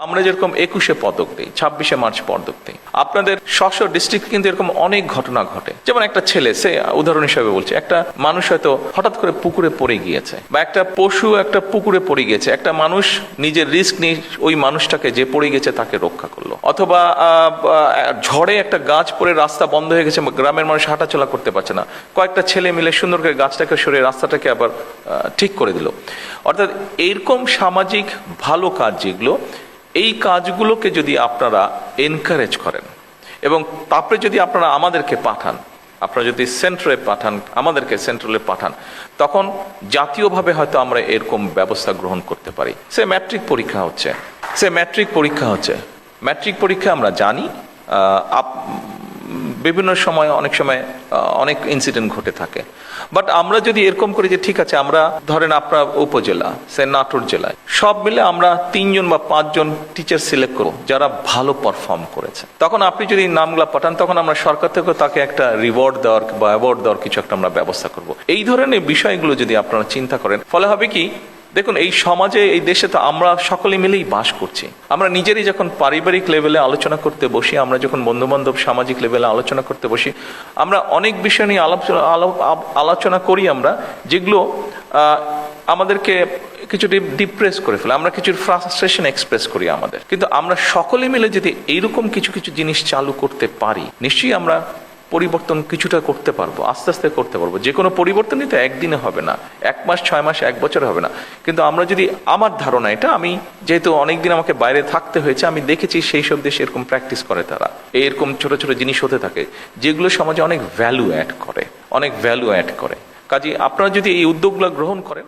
আমরা যেরকম 21-এ পদক দিই, 26-এ মার্চ পদক দিই, আপনাদের স্ব ডিস্ট্রিক্ট কিন্তু এরকম অনেক ঘটনা ঘটে। যেমন একটা ছেলে, সে উদাহরণ হিসেবে বলছে, একটা মানুষ হয়তো হঠাৎ করে পুকুরে পড়ে গিয়েছে, বা একটা পশু একটা পুকুরে পড়ে গিয়েছে, একটা মানুষ নিজের রিস্ক নিয়ে ওই মানুষটাকে যে পড়ে গেছে তাকে রক্ষা করলো। অথবা ঝড়ে একটা গাছ পড়ে রাস্তা বন্ধ হয়ে গেছে, গ্রামের মানুষ হাঁটাচলা করতে পারছে না, কয়েকটা ছেলে মিলে সুন্দর করে গাছটাকে সরিয়ে রাস্তাটাকে আবার ঠিক করে দিল। অর্থাৎ এইরকম সামাজিক ভালো কাজ যেগুলো, এই কাজগুলোকে যদি আপনারা এনকারেজ করেন এবং তারপরে যদি আপনারা আমাদেরকে পাঠান, আপনারা যদি সেন্ট্রালে পাঠান, আমাদেরকে সেন্ট্রালে পাঠান, তখন জাতীয়ভাবে হয়তো আমরা এরকম ব্যবস্থা গ্রহণ করতে পারি। ম্যাট্রিক পরীক্ষা আমরা জানি বিভিন্ন সময় অনেক সময় অনেক ইনসিডেন্ট ঘটে থাকে। বাট আমরা যদি এরকম করি যে ঠিক আছে, আমরা ধরেন আপনার উপজেলা, নাটোর জেলায় সব মিলে আমরা 3 জন বা 5 জন টিচার সিলেক্ট করবো যারা ভালো পারফর্ম করেছে। তখন আপনি যদি নামগুলা পাঠান, তখন আমরা সরকার থেকে তাকে একটা রিওয়ার্ড দেওয়ার বা অ্যাওয়ার্ড দেওয়ার কিছু একটা আমরা ব্যবস্থা করব। এই ধরনের বিষয়গুলো যদি আপনারা চিন্তা করেন, ফলে হবে কি, দেখুন এই সমাজে, এই দেশে তো আমরা সকলে মিলেই বাস করছি। আমরা নিজেরই যখন পারিবারিক লেভেলে আলোচনা করতে বসি, আমরা যখন বন্ধু বান্ধব সামাজিক লেভেলে আলোচনা করতে বসি, আমরা অনেক বিষয় নিয়ে আলোচনা করি আমরা, যেগুলো আমাদেরকে কিছু ডিপ্রেস করে ফেলে, আমরা কিছু ফ্রাস্ট্রেশন এক্সপ্রেস করি আমাদের। কিন্তু আমরা সকলে মিলে যদি এইরকম কিছু কিছু জিনিস চালু করতে পারি, নিশ্চয়ই আমরা পরিবর্তন কিছুটা করতে পারবো, আস্তে আস্তে করতে পারবো। যে কোনো পরিবর্তনই তো একদিনে হবে না, 1 মাস 6 মাস 1 বছরে হবে না। কিন্তু আমরা যদি, আমার ধারণা এটা, আমি যেহেতু অনেকদিন আমাকে বাইরে থাকতে হয়েছে, আমি দেখেছি সেই সব দেশে এরকম প্র্যাকটিস করে, তারা এরকম ছোট ছোট জিনিস হতে থাকে যেগুলো সমাজে অনেক ভ্যালু অ্যাড করে। কাজেই আপনারা যদি এই উদ্যোগগুলো গ্রহণ করেন,